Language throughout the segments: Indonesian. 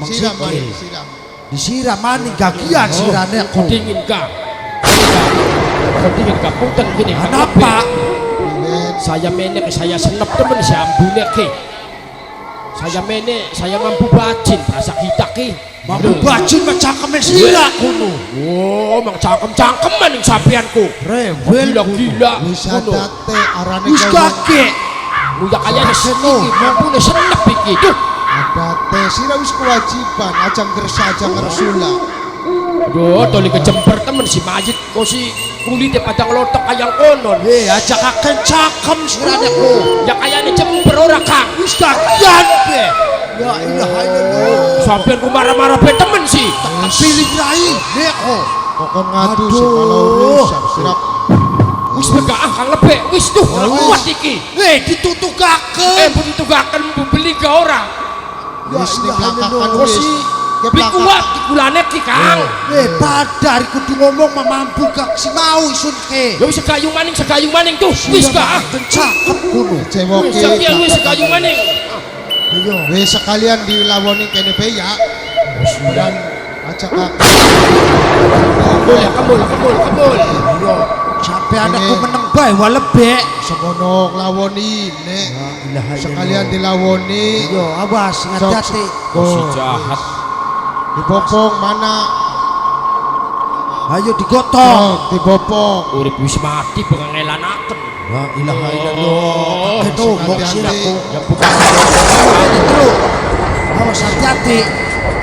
Siram maning, siram. Disiram maning gagian sirane kok dingin kah? Kok dingin kah? Punten gini. Kenapa? Saya menek, saya senep temen saya ambune ke. Saya menek, saya mampu bajin rasa kita ke. Mampu bajin macakeme sira kuno. Oh, mang cangkem-cangkeman ning sampeanku. Rewel gila. Wis adate arane wis kakek. Uya kayane iki mampune senep iki. Duh. Adate sira wis kewajiban ajang gersa ajang resula. Yo, toli kejemper temen si Majid kok si kulitnya padang lotok kayang konon. Aja kakek cakem sirane ku. Ya kayane jemper ora Kang. Wis kakian be. Ya ilaha illallah. Sampeyan ku marah-marah be temen sih. Pilih rai neko. Kokon ngadu sih kalau rusak sira. Wis begaah Kang lebek. Wis tuh kuat iki. Ditutugaken. Ditutugaken beli ke orang. Wis dibelakangkan wis. Beli kuat dikulane ki Kang. Padahal kudu ngomong mampu gak si mau isun ke. Ya wis sekayu maning tuh. Wis gaah cakep kuno. Cewoke. Wis sekayu maning. Wis sekalian dilawoni kene be ya. Dan acak Kembul. Yo, sampai anakku meneng bae walebek. semono nglawoni nek sekalian dilawoni. Yo, awas ngati-ati. Si jahat. Dibopong mana? Ayo digotong. Dibopong. Urip wis mati pengelanaken. La ilaha illallah. Kedo mok siraku. Ya bukan Terus. Awas hati-hati.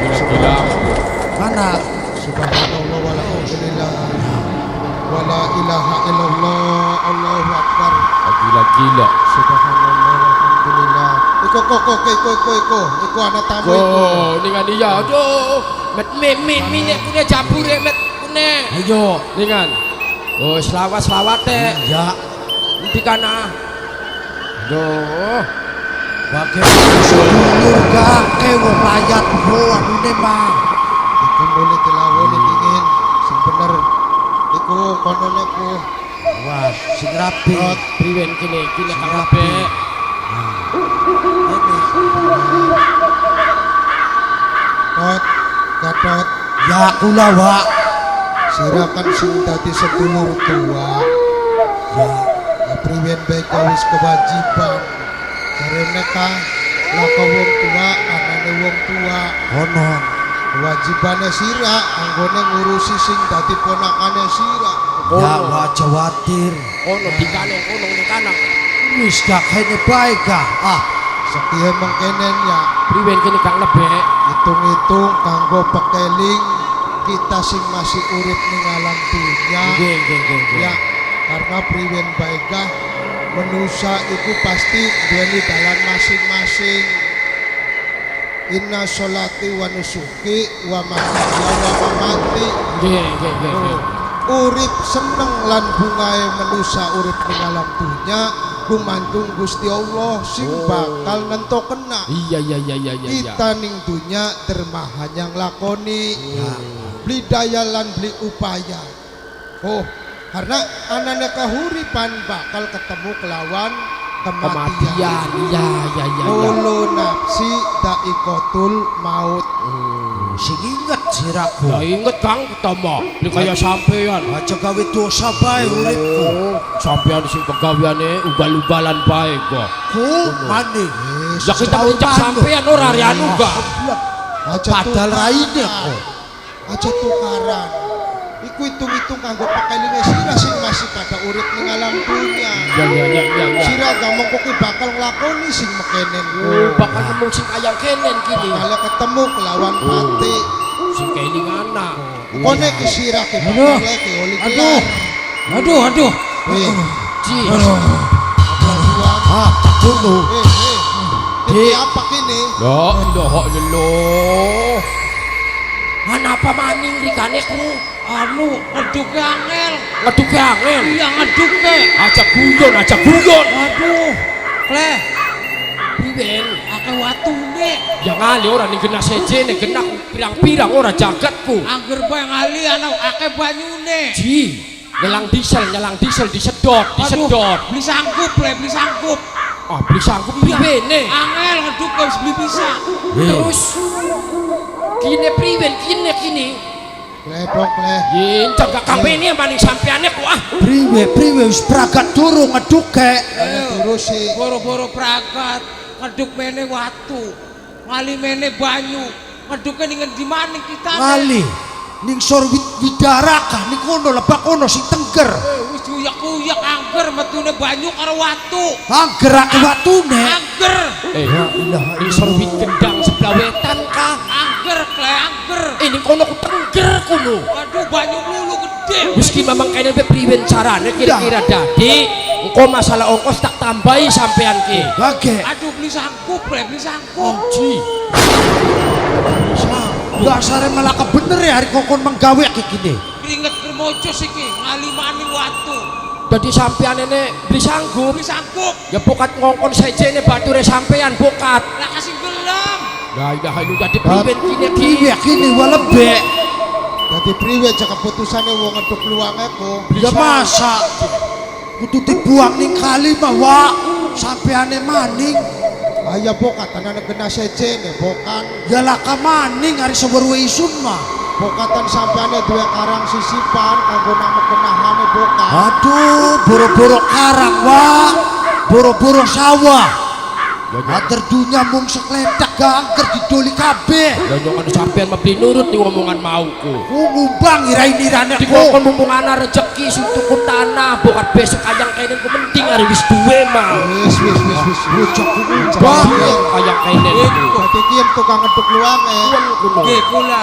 gila-gila. Mana? Subhanallah walhamdulillah. Wala ilaha illallah. Allahu akbar. Gila-gila. Subhanallah walhamdulillah. Iko anak tamu iko. Oh, dengan dia. Aduh, min punya jambure met punya. Ayo. Dengan. Oh, selawat teh. Ya. Di kana. Aduh. Bagaimana sedulur kakek wong layat bro anune mah. Iku boleh dilawoni dingin. Sing bener. Iku konone ku. Wah, sing rapi. Priwen kini Kang Rapi. Gatot. Ya kula wa. Sirakan sing dadi sedulur tua. Ya, priwen bae wis kewajiban. Karena ka laka wong tua, anane wong tua. Ono. Kewajibannya sira anggone ngurusi sing dadi ponakane sira. Ya wa jawatir. Ono di kanang, ono ning kanang. Wis gak kene bae ga. Sekian mengkenen ya. Priwen kini Kang Lebek. Hitung-hitung kanggo pekeling kita sing masih urip ning alam dunya. Ya, karena priwen baikah manusia itu pasti duweni dalan masing-masing. Inna sholati wa nusuki wa mahyaya wa mamati. Urip seneng lan bungae manusia urip ning alam dunya gumantung Gusti Allah sing bakal nentokena. Iya. Kita ning dunya dermahan yang lakoni. Beli daya lan beli upaya. Karena anane kahuripan bakal ketemu kelawan kematian. Iya. Ulu nafsi daikotul maut. Sing inget siraku. Ya inget Kang utama. Beli kaya sampean. Aja gawe dosa bae uripku. Sampean sing pegaweane ugal-ugalan bae kok. Maning. Ya kita ucap sampean ora rianu gak. Padahal raine kok. Aja tukaran. Iku hitung-hitung kanggo pekelinge sira sing masih pada urip ning alam dunya. Iya. Sira gamong koki bakal nglakoni sing mekenen. Bakal nemu sing kaya kenen kini. Bakal ketemu kelawan pati. Sing keling anak. Kone ki sira ki bakal ki oli kelar. Aduh. Ji. Dulu. Ini apa kini? Lho. Apa maning rikane ku? Ngeduke angel. Iya ngeduke. Aja guyon. Aduh. Kleh. Priwen? Akeh watune. Ya ngali ora ning genah seje ning genah pirang-pirang ora jagatku. Angger bae ngali ana akeh banyune. Ji, nyelang diesel disedot. Beli sangkup. Beli sanggup priwene. Angel ngeduke wis beli bisa. Terus Kini priwen kini. Kleh dong kleh. Yin jaga kabehne maning sampeane ku ah. Priwe wis pragat turu ngeduke. Terus sih. Boro-boro pragat, ngeduk mene watu, ngali mene banyu, ngeduknya ning di maning kita. Ngali ning sor widaraka ning kono lebak kono sing tengger. Wis kuyak-kuyak angger metune banyu karo watu. Angger ake watune. Angger. Ini sorbit gendang sebelah wetan kah? Angger kleh angger. Ini kono ku tengger kono. Waduh banyu lulu gede. Meski memang kene be priwen carane kira-kira dadi engko masalah ongkos tak tambahi sampean ki. Bage. Aduh beli sangkup kleh, beli sangkup. Ji. Dasare malah kebener ya hari kokon menggawe iki kene. Keringet kermojo iki ngali maning watu. Dadi sampean ini beli sanggup. Beli sangkup. Ya pokat ngongkon sejene bature sampean pokat. Lah kasih gelam. La ilaha illallah dadi priwen kini ki. Iya kene walebe. Dadi priwe cek keputusane wong ngeduk luange ku. Ya masa kudu dibuang ning kali bahwa sampeane maning. Aya pokat anane kena sejene pokan. Ya laka maning hari sewerwe isun mah. Pokatan sampeane duwe karang sisipan kanggo nang kenahane pokan. Aduh, boro-boro karang wah, boro-boro sawah. Ater dunya mung seklentak gangker didoli kabeh. Ya nyongan sampean mesti nurut ning omongan mauku. Ngumbang irain-irane Dikongkon mumpung ana rezeki suntuku tanah bokat besok kayang kainen ku penting ari wis duwe mah. Wis bocah kuwi Kayang kainen itu. dadi ki tukang ngeduk luange. Kuno. Nggih kula.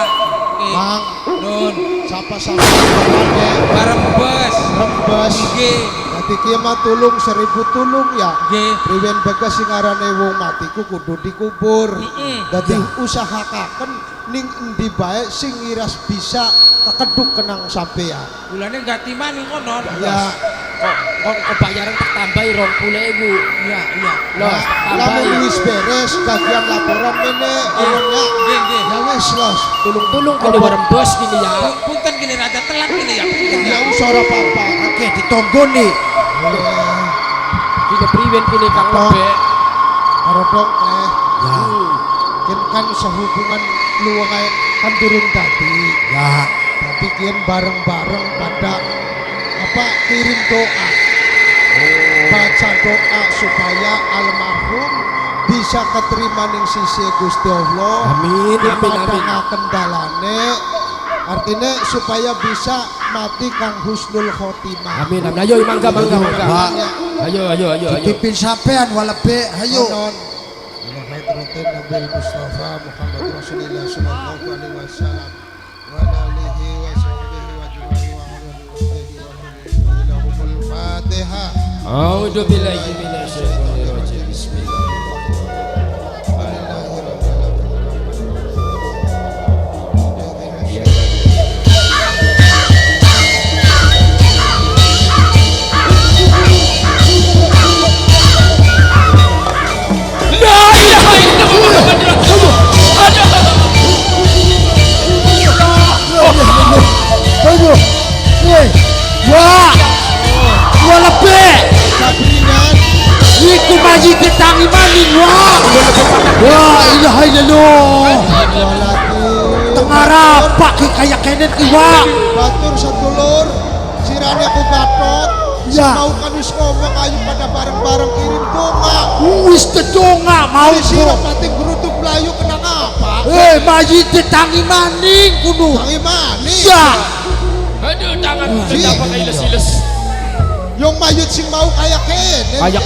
Nggih. Mang, Nun, sapa-sapa luange bareng bes. rembes. Nggih. Dadi ki mah tulung 1000 tulung ya. Nggih. Priwen begas sing arane wong mati ku kudu dikubur. Dadi Ya. usahakaken ning endi bae sing ngiras bisa kekeduk kenang sampean. Bulane ganti maning kono. Ya, Kok kebayaran tak tambahi 20.000. Iya, iya. Loh, tak lamun tambahi. wis beres bagian laporan mene orangnya. Nggih, nggih. Ya wis los. Tulung-tulung kene bareng bos gini ya. Punten gini rada telat gini ya. Punten Ya ya. wis ora apa-apa. Oke ditonggoni. Kini priwen kini Kang Apa? Lebe. Karo dong kleh. Ya, Kin kan sehubungan luange kan turun tadi. ya. Tapi kian bareng-bareng pada apa kirim doa. Baca doa supaya almarhum bisa keterima ning sisi Gusti Allah. Amin, amin, amin. Dipadangaken dalane. Artinya supaya bisa mati kang husnul khotimah. Amin. Amin. Ayo mangga. Pak. Ayo. Titipin sampean walebe, ayo. Non. Ila hadratin Nabil Mustafa Muhammad Rasulullah sallallahu alaihi wasallam wa ala alihi wa sahbihi wa ajma'i wa ala lahumul Fatihah. A'udzu billahi minasyaitonir rajim. Bismillah. Aduh. Woi. Wah. Walebe. Sabringan Iku maji ketangi maning wah. Wah, ilaha illallah. walati Tengah rapak ki kaya kenen ki wah. batur sedulur sirane aku gatot. Ya. Mau kan wis ngomong ayo pada bareng-bareng kirim doa. Wis kedonga mau Di sira kok. pati gerutuk melayu kenang apa? Maji ketangi maning kudu. Tangi manis. Ya. Aduh tangan Ji. kenapa kayak iles-iles. Yung mayut sing mau kaya kene. Kayak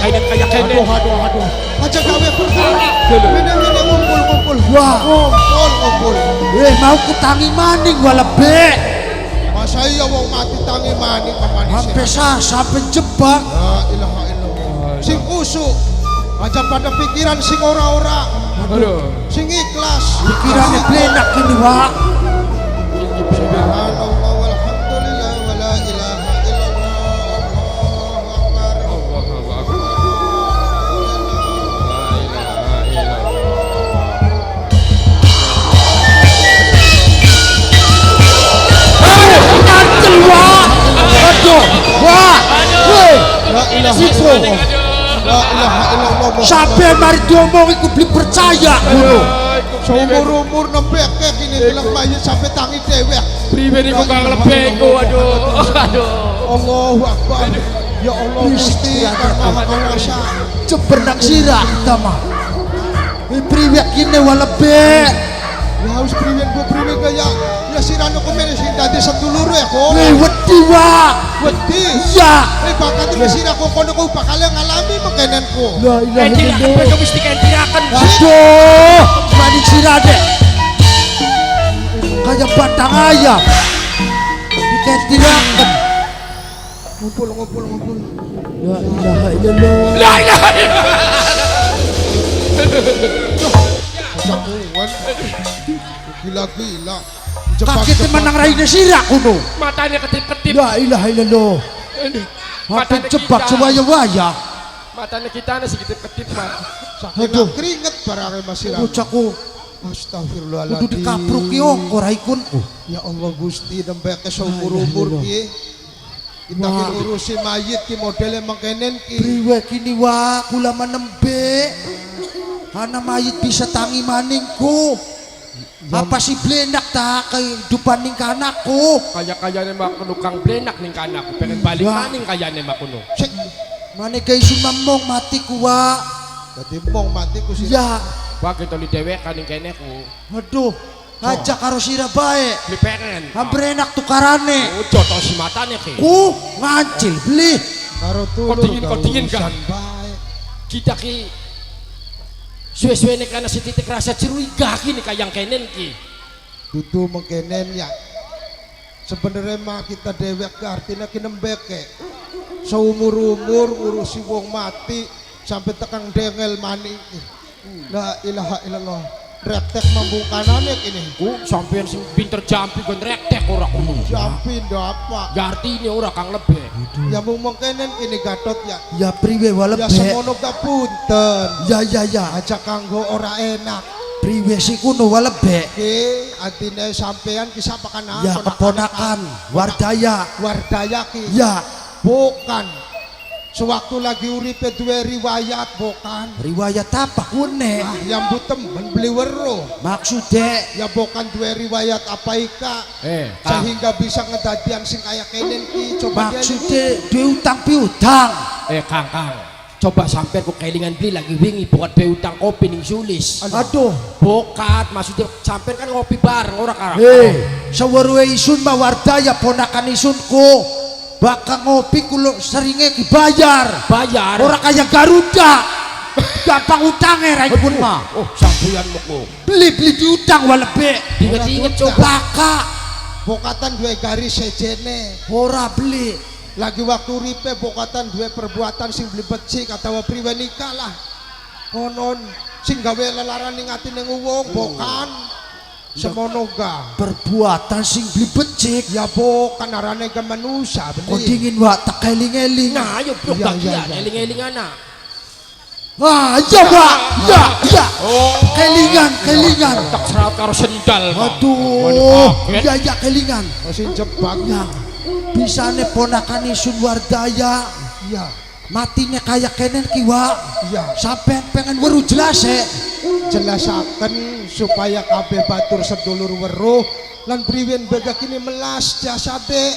kene. Aduh. Aja gawe perkara. Mene ngumpul. Wah. Ngumpul. Mau ketangi maning walebe. Masa iya wong mati tangi maning Sampai pamanis. sampai jebak. La ilaha illallah. Sing usuk. Aja pada pikiran sing ora-ora. Aduh. Sing ikhlas. Pikirannya blenak kini wah. Subhanallah walhamdulillah wa la ilaha illallah. Allahu akbar. Nantel wah. Aduh. Wah. Woi. La ilaha Sipro. illallah. La ilaha illallah. Sampai mari diomong iku beli percaya kudu. seumur-umur nembeke kini bilang mayit sampai tangi dewek. Priwe niku kang lebeko aduh. Allahu Akbar. Ya Allah Gusti kang Maha Kuasa. Cebernak sirah tama. Priwek kini walebe. Ya harus priwen gua priwen kaya. Ya sirano kumene sing dadi sedulur ya kok. Wedi wa. Wedi. Ya. Bakat sira kok kono ku bakal ngalami mekenanku. La ilaha Kentirakan illallah. mereka mesti kentirakan. Aduh, maning sirah dek. Kayak batang ayam. Dikentirakan. Ngumpul. La ilaha illallah. La ilaha illallah. Jamuan. Gila-gila. Kakek menang raine sirah kuno. Matanya ketip-ketip. La ilaha illallah. Hati jebak sewaya-waya. Matanya kita nasi ketip-ketip mah. Aduh, keringet barangnya masih lama. Bocahku Astagfirullahaladzim. kudu dikapruk ki ongko raikunku. Ya Allah Gusti nembeke seumur-umur ki. Kita ki ngurusi mayit ki modele mengkenen ki. Priwe kini wa kula menembe. Ana mayit bisa tangi maningku. Apa si blenak ta kehidupan ning kanakku. Kaya-kayane mak kuno kang blenak ning kanakku. Pengen balik Wah. maning kayane mak kuno. Sik, Mane kay sumamong mati ku wa. dadi mong mati ku sira. Ya, Wah kita li dewek ning kene ku. aduh. Aja karo sira bae. Beli pengen. Hampir enak tukarane. Oh, joto si matanya ki. Ku ngancil beli. Karo tulur. Kok dingin kan? urusan bae. Kita ki suwe-suwe nek ana setitik rasa curiga kini kayang kenen ki. Dudu mengkenen ya. Sebenarnya mah kita dewek ke artinya kinembeke. Seumur-umur ngurusi wong mati sampai tekang dengel maning. La ilaha illallah. Rektek membungkanane kini. Ku sampean sing pinter jampi gon rektek ora kuno. Jampi ndo apa? Ya artine ora kang lebih. Ya mung mengkenen kini Gatot ya. Ya priwe Ya walebe. semono gapunten. Ya Aja kanggo ora enak. priwe si kuno walebe. Ki atine sampean kisah pakan Ya keponakan Wardaya. Wardaya ki. Ya Bukan. Sewaktu lagi uripe duwe riwayat bukan. riwayat apa kune? Ah, yang butem beli weruh. Maksudnya Ya bukan duwe riwayat apa ika Kang. sehingga bisa ngedadian sing kaya kenen ki. Coba dia maksudnya diutang piutang. Kang. Coba sampean ku kelingan beli lagi wingi buat be utang kopi ning Sulis. Aduh. Bokat maksudnya sampean kan ngopi bareng ora karo. Saweruwe isun mah Wardaya ponakan isunku. Bakal ngopi kulo seringnya dibayar. Bayar. Ora kaya Garuda. Gampang utangnya raipun mah. Oh, sampean moko. Beli diutang walebe. Inget-inget coba. Baka bokatan duwe garis sejene. ora beli. Lagi waktu uripe bokatan duwe perbuatan sing beli becik atau priwe nikah lah. Konon sing gawe lelaran ning atine wong bukan. Semono ga. Perbuatan sing beli becik. Ya bukan arane ke manusia Kok beli. dingin wa tak eling-eling. Nah, ayo blok Iya, bagian iya. eling-eling anak. Wah, iya Pak. Ya. Oh. Kelingan. Tak serat karo sendal. Pak. Aduh. Ya kelingan. Masih jebak. Ya. Bisane ponakan isun Wardaya. Ya. Matinya kayak kenen kiwa. Ya. Sampai pengen weru jelas Jelasaken supaya kabeh batur sedulur weruh lan priwen bega kini melas jasade.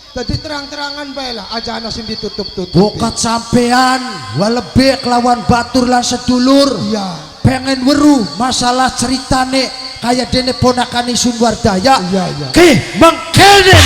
Tadi terang-terangan bae lah aja ana sing ditutup-tutup. Bokat sampean walebe kelawan batur lan sedulur. Iya. Pengen weru masalah ceritane kayak dene ponakan isun Wardaya. Iya. Ki mengkenen.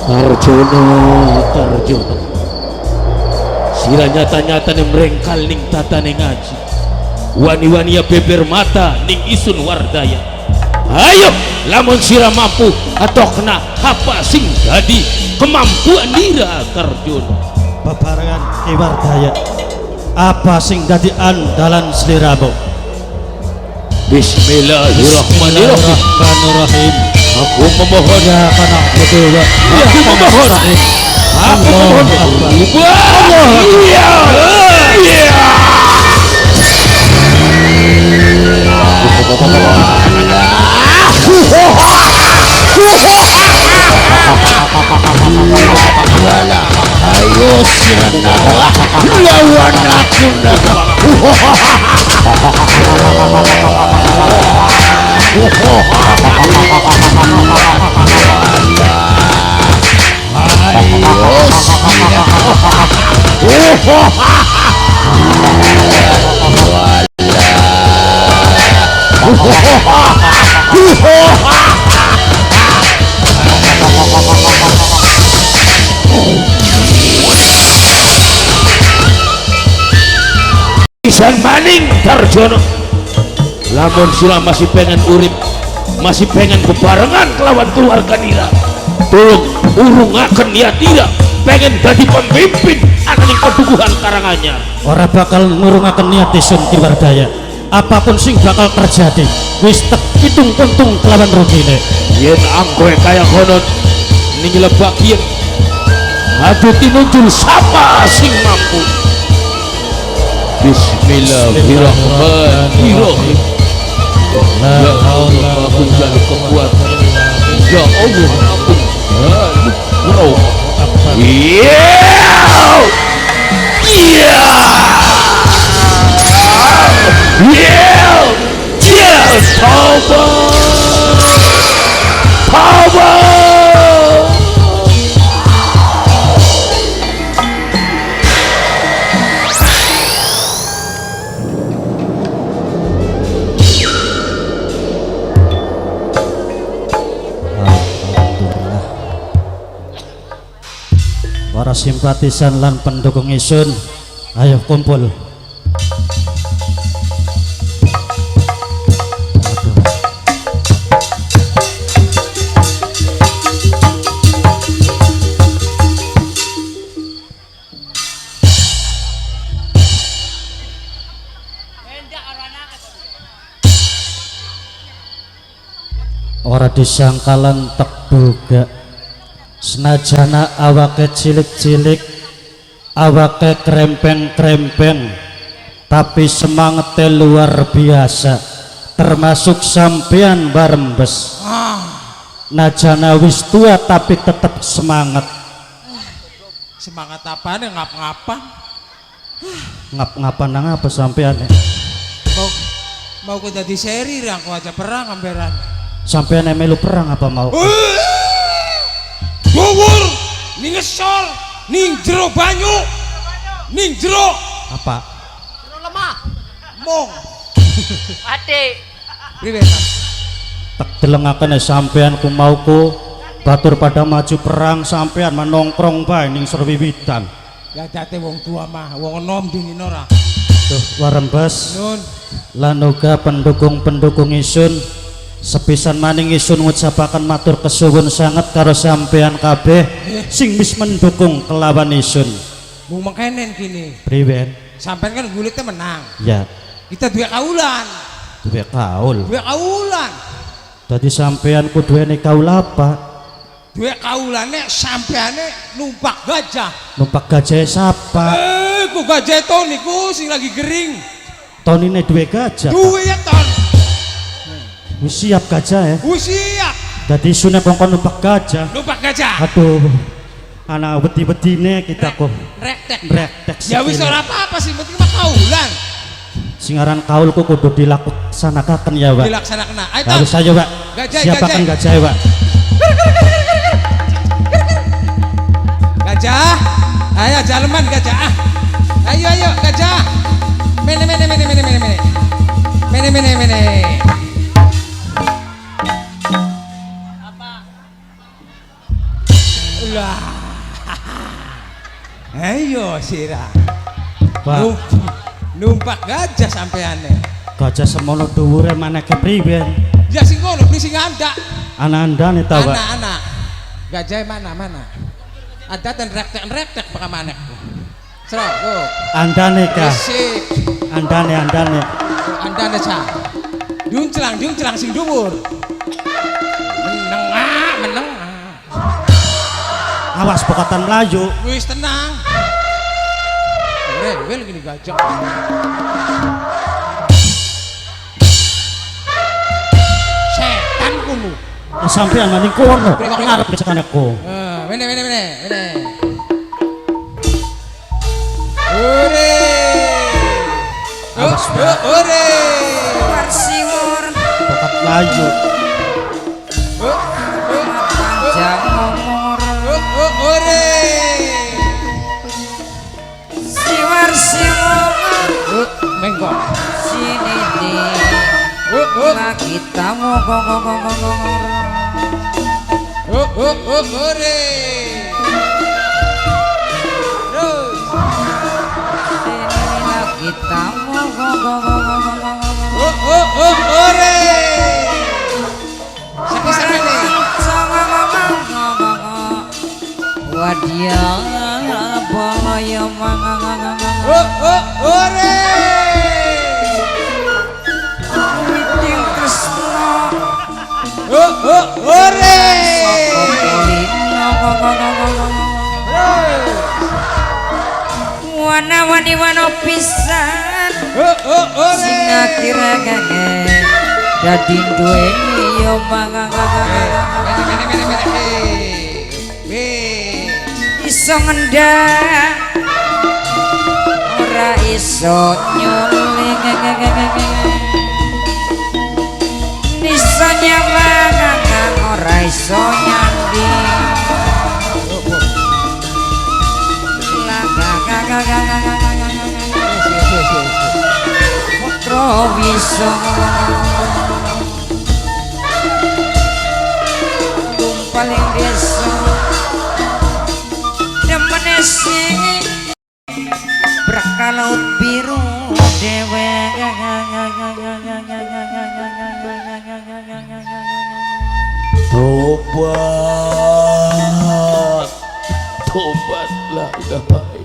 Tarjono sira nyata-nyata ning merengkal ning tatane ngaji wani-wani ya beber mata ning isun Wardaya. Ayo lamun sira mampu atau kena apa sing dadi kemampuan dira Tarjono. Bebarengan Ki Wardaya, apa sing dadi andalan sliramu? Bismillahirrahmanirrahim. Aku memohon ya karena betul ya. Aku memohon. Aku memohon. Iya. Iya. Ayo Sirana lawan aku naga. Isan maning Tarjono, lamun sila masih pengen urip, masih pengen bebarengan kelawan keluarga nira, tolong urungaken niat nira pengen jadi pemimpin ananing pedukuhan Karanganyar. Ora bakal ngurungaken niat Isun Kiwardaya. Apapun sing bakal terjadi wis tek hitung untung kelawan rugine. Yen anggoe kaya konon ning lebak yen adu tinunjul sapa sing mampu. Bismillahirrahmanirrahim. Ya Allah, ampun jaluk kekuatan. Ya Allah, ampun jaluk wow. Iya. Iya. Iya. Iya. Taubat. Taubat. Para simpatisan lan pendukung Isun, ayo kumpul. Ora disangkalan tek duga. Senajana awake cilik-cilik, awake krempeng-krempeng, tapi semangatnya luar biasa, termasuk sampean Barembes. Najana wis tua tapi tetap semangat. Semangat apa nih ngapa-ngapa? Ngap-ngapan nang apa sampean? Mau jadi seri aku aja perang amberan. Sampean melu perang apa mau? Bubur, ning ngesol, ning jero banyu, ning jero Apa? Jero lemah. mong. Ade. Priwe? Tak delengaken sampean ku mauku batur pada maju perang sampean menongkrong bae ning Serwiwitan. Ya jate wong tua mah, wong enom dingin ora. Tuh Warembes Nun, lan uga pendukung-pendukung Isun sepisan maning Isun ngucapaken matur kesuwun sanget karo sampean kabeh sing wis mendukung kelawan Isun. mung mengkenen kini. Priwen? Sampean kan gulitnya menang. Ya, Kita dua kaulan. duwe kaul. Dua kaulan. Dadi sampean kuduene kaul apa? Dua kaulane sampeane numpak gajah. Numpak gajah sapa? Ku gajah itu niku sing lagi gering. Tonine duwe gajah. Duwe ya ton. Wis siap gajah ya. Siap. Dadi Isune kongkon numpak gajah. Numpak gajah. Aduh. Anak wedi-wedine kita kok Rektek. rektek Ya wis ora apa-apa sih, penting mah kaulan. Singaran kaulku kudu dilaksanakan ya, Pak. Dilaksanakan. Ayo ton. Harus aja, Pak. Gajah, Siapakan gajah. gajah, Pak. Gajah. Ayo jaleman gajah. Ayo gajah. Mene. Ulah. Ayo sira. Pak, Numpak gajah sampeane. gajah semono dhuwure maneke priben? Ya sing ngono beli sing andak. Anak-andane ta, Pak. Anak-anak. Gajah mana? Ada dan rektek pakai manekku. Serok, go. Andane kah? Sik. Andane. Andane cah. diunclang sing dhuwur. Meneng. Awas pokatan Melayu. Wis tenang. Rewel gini gajah. Setan kumu. Sampean maning kono. Ngarep cekan aku. Mene. Ore. Ore. Warsiwur Pokat Melayu. panjang ngomor Ore. siwar siwur Mengko. sini di lagi tamu Ore. Terus. sini lagi tamu Ore. Sampai nih. Wadia bolaya Ore. Witing Kresna Ore. Wana-wani wano pisan sing akhirnya gage dadi duweni yo iso ngendang ora iso nyuling iso nyawang ora iso nyandi putra bisa paling desa demenesi berkalaut biru dewe Tobatlah dahai.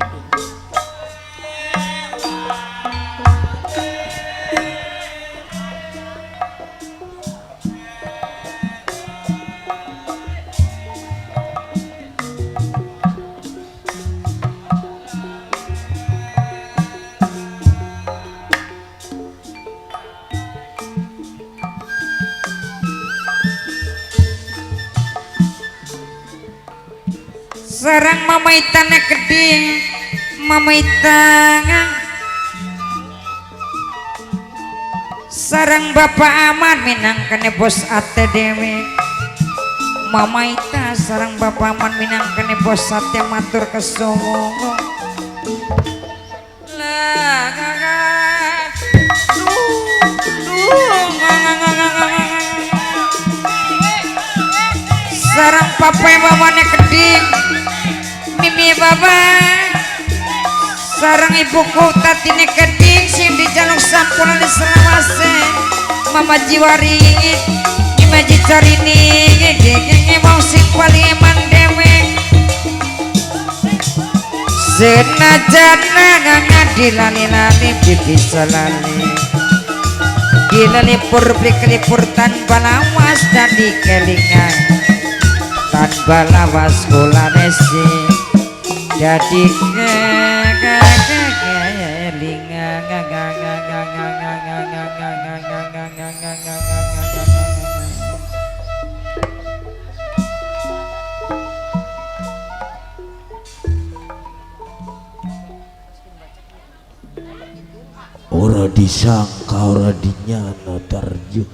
sarang mamaitane keding mamaitang sarang bapak aman minangkane bos ate dewe mamaita sarang bapak aman minangkane bos ate matur kesuwun lah sarang papai mamane keding mimi baba sarang ibuku tatine keding sing dijaluk sampurna di selawase mama jiwaringit imaji carini ngegenge mau sing paling eman dewe senajan ngadilali-lali bisa lali dilalipur beli-kelipur tanpa lawas dan dikelingan tanpa lawas kula nesi jadi Ora disangka, ora dinyana tarjo.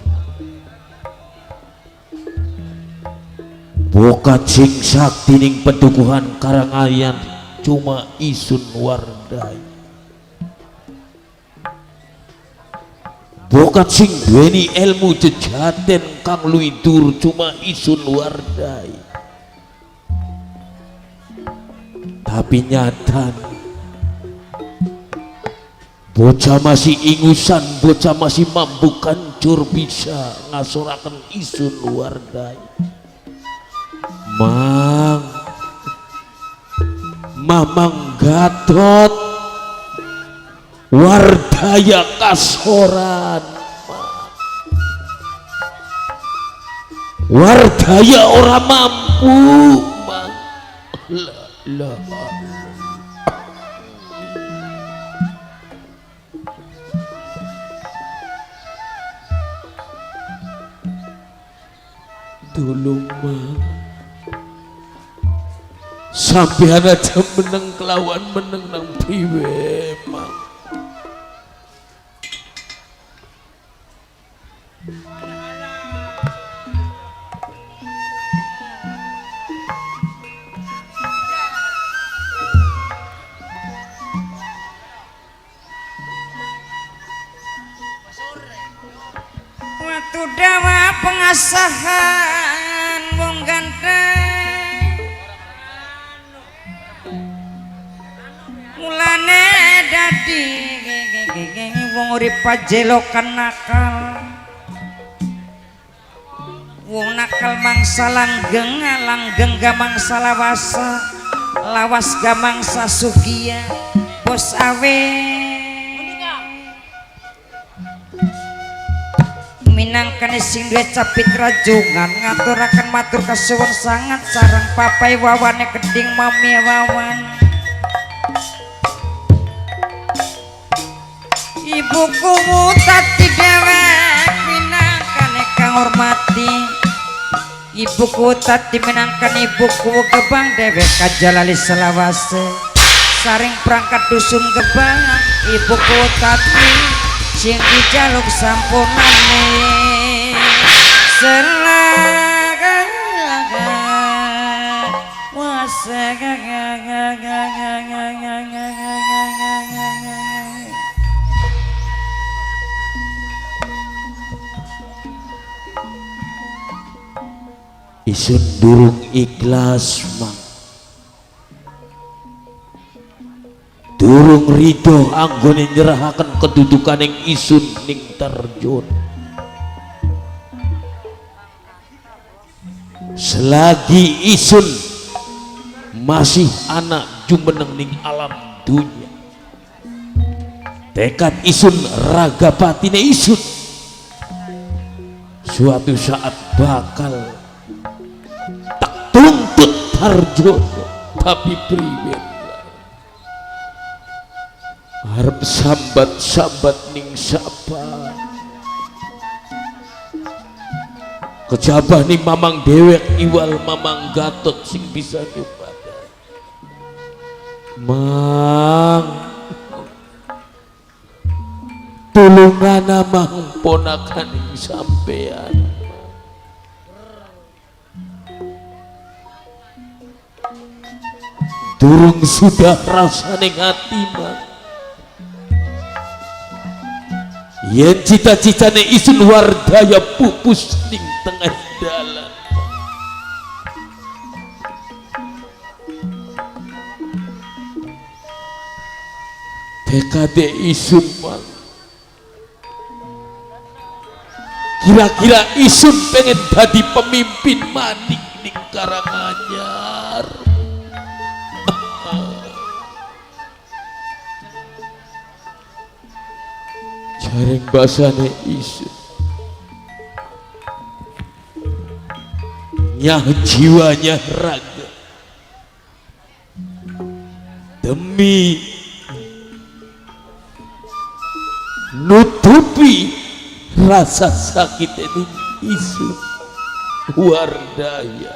Bokat sing sakti ning petukuhan Karangayan cuma Isun Wardai. Bokat sing duweni ilmu jejaten kang luitur cuma Isun Wardai. Tapi nyata bocah masih ingusan, bocah masih mampu kancur bisa ngasoraken Isun Wardai. Mamang Gatot Wardaya kasoran Wardaya ora mampu mang. Lah tolong mang, sampean aja meneng kelawan meneng nang priwe mang. Watu dawa pengasahan wong ganteng mulane dadi wong urip pajelokan nakal wong nakal mangsa langgeng langgeng gamangsa lawasa lawas gamangsa sugiya bos awe minangkan sing duwe capit rajungan ngaturaken matur kasuwun sangat sareng papai wawane keding mami wawan ibuku tati dewek minangkan kang hormati ibuku tati minangkan ibuku gebang dewek kajalali selawase saring perangkat dusun gebang ibuku tati sing dijaluk sampunane selaga wasaga isun durung ikhlas mang, durung ridho anggone nyerahaken kedudukan yang isun ning terjun. Selagi isun masih anak jumeneng ning alam dunia, tekad isun raga batine isun suatu saat bakal tak tuntut Tarjono. Tapi priwe harap sambat-sambat ning sapa kejabah ning mamang dewek iwal mamang Gatot sing bisa nyupada mang tulungana mang ponakan ing sampean durung sudah rasane ngati mang yen cita-citane isun wardaya pupus ning tengah dalan tekade isun mang kira-kira isun pengen dadi pemimpin maning ning Karanganyar. Jaring basane isun nyah jiwanya raga demi nutupi rasa sakit ini isun wardaya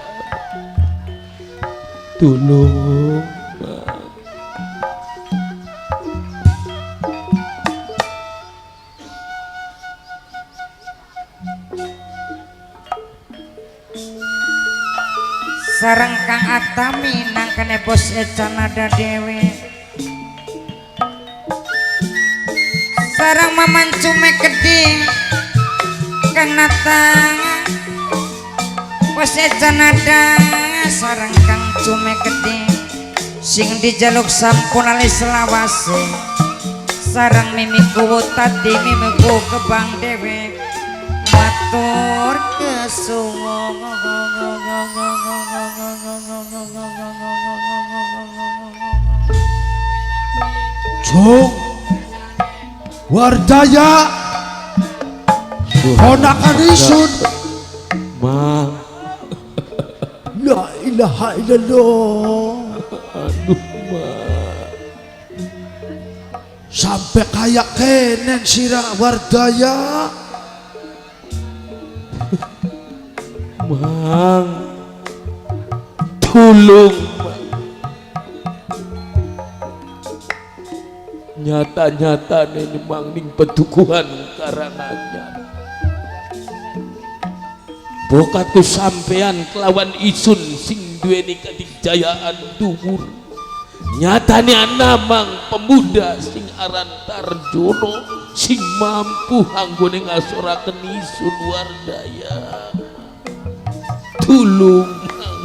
tolong sareng Kang Atami nangkene bos Ecanada dewe sareng Maman Cume Keding Kang Natang bos Ecanada sareng Kang Cume Keding sing dijaluk sampun alis selawase sareng mimiku tadi mimiku kebang dewe matur kesuwun Jung wardaya ponakan isun mang ilaha illallah. Aduh Mang, Sampai kayak kenen sirah Wardaya. Mang, tolong Mang. Nyata-nyata ini Mang ning pedukuhan Karanganyar. Bokatku sampean kelawan isun sing duweni kadijayaan dhuwur. Nyatane ana Mang pemuda sing aran Tarjono sing mampu anggone ngasoraken isun Wardaya. Tulung Mang.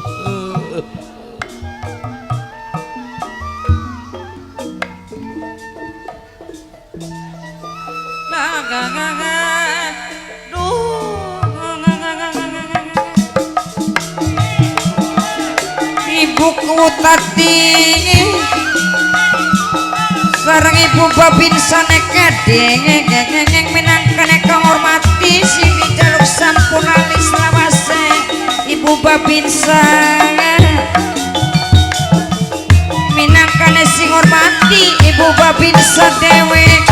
Ibuku tadi sareng ibu babinsa nekading minangkane kahormati sing dijaluk sampun alis lawase ibu babinsa minangkane sing hormati ibu babinsa dewek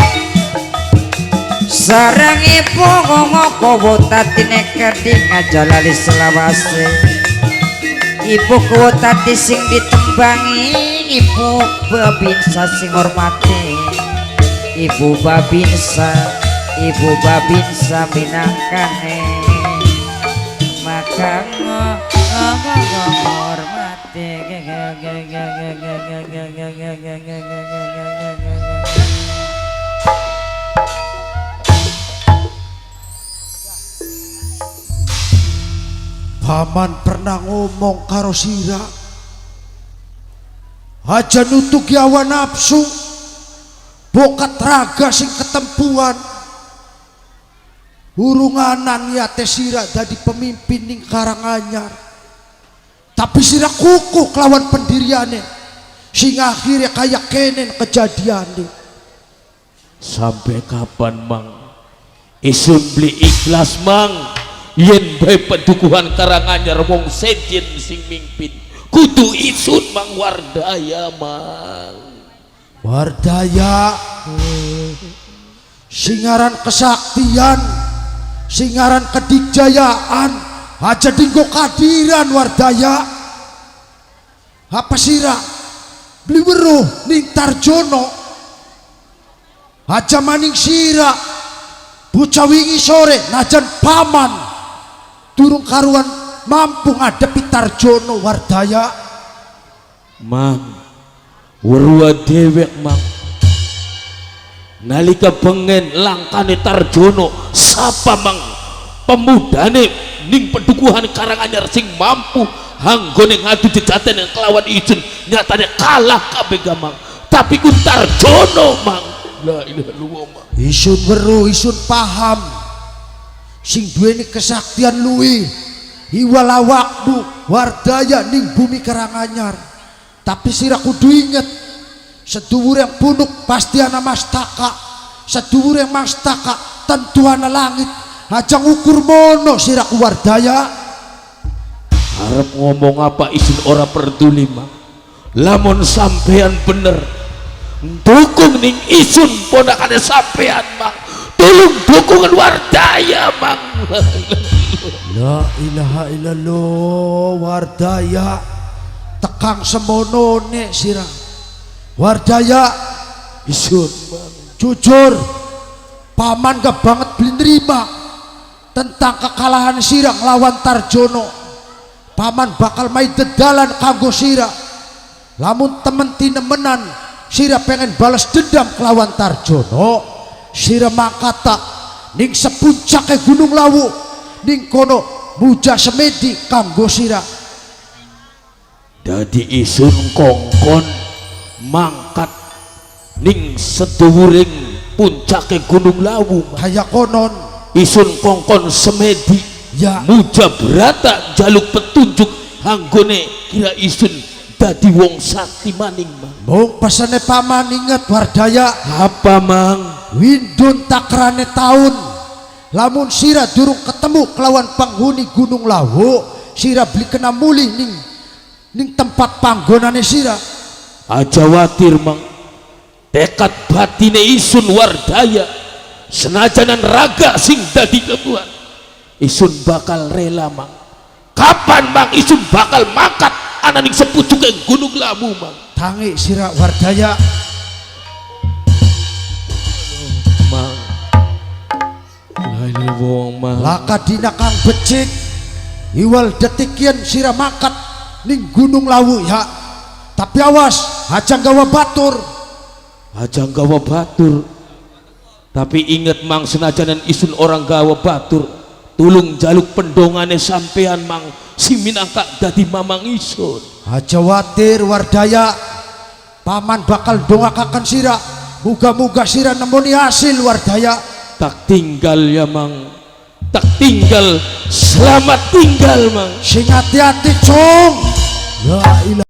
sareng ibu ngoko tadi nekading ajalali selawase ibu kuwatati sing ditembangi ibu babinsa sing hormati ibu babinsa minangkane maka ngormati Paman pernah ngomong karo sira aja nutuk hawa nafsu bokat raga sing ketempuan urunganan yate sira dadi pemimpin ning Karanganyar tapi sira kukuh kelawan pendiriane sing akhirnya kayak kenen kejadiane. Sampai kapan Mang isun beli ikhlas Mang yen bae pedukuhan Karanganyar wong sejen sing mimpin kudu isun Mang Wardaya Mang. Wardaya singaran kesaktian singaran kedikjayaan aja dinggo kadiran Wardaya apa sira beli weruh ning Tarjono aja maning sira bocah wingi sore najan paman durung karuan mampu ngadepi Tarjono Wardaya. Mang weruh dewek Mang nalika pengen langkane Tarjono sapa Mang pemudane ning pedukuhan Karanganyar sing mampu anggone ngadu jejaten yang kelawan isun nyatane kalah kabeh Mang tapi ku Tarjono Mang. La ilaha illallah Mang. Isun weruh isun paham sing duweni kesaktian luwih iwala waktu Wardaya ning bumi Karanganyar tapi sira kudu inget sedhuwur yang punuk pasti ana mastaka sedhuwur yang mastaka tentu ana langit aja ngukur mono sira ku Wardaya. Arep ngomong apa isun ora peduli Mang lamun sampean bener dukung ning isun ponakane sampean Mang tolong dukungan Wardaya Mang. La ilaha illallah Wardaya tekang semono nek sira Wardaya isun Mang jujur paman gak banget beli nerima tentang kekalahan sira nglawan Tarjono. Paman bakal main dedalan kanggo sira lamun temen tinemenan sira pengen balas dendam kelawan Tarjono sira mangkata ning sepuncake Gunung Lawu ning kono muja semedi kanggo sira. dadi isun kongkon mangkat ning sedhuwuring puncake Gunung Lawu kaya konon isun kongkon semedi ya muja berata jaluk petunjuk anggone kira isun dadi wong sakti maning Mang. mung pesane paman inget Wardaya Apa Mang? windun takrane taun lamun sira durung ketemu kelawan penghuni Gunung Lawu sira beli kena mulih ning ning tempat panggonane sira. Aja watir mang, tekad batine Isun Wardaya senajanan raga sing dadi kebuan, Isun bakal rela mang. Kapan mang Isun bakal makat ananing sepucuke Gunung Lawu mang? Tangi sira Wardaya. Mang, lain wong mang. Laka dina kang becik iwal detikian sira makat ning Gunung Lawu ya. Tapi awas, aja gawa batur. Aja gawa batur. Tapi inget mang senajanan Isun orang gawa batur, tulung jaluk pendongane sampean mang si minangka dadi mamang Isun. Aja watir Wardaya, paman bakal dongakaken sira. Muga-muga sira nemoni hasil Wardaya. Tak tinggal ya mang, tak tinggal, selamat tinggal mang. Sing hati-hati cung.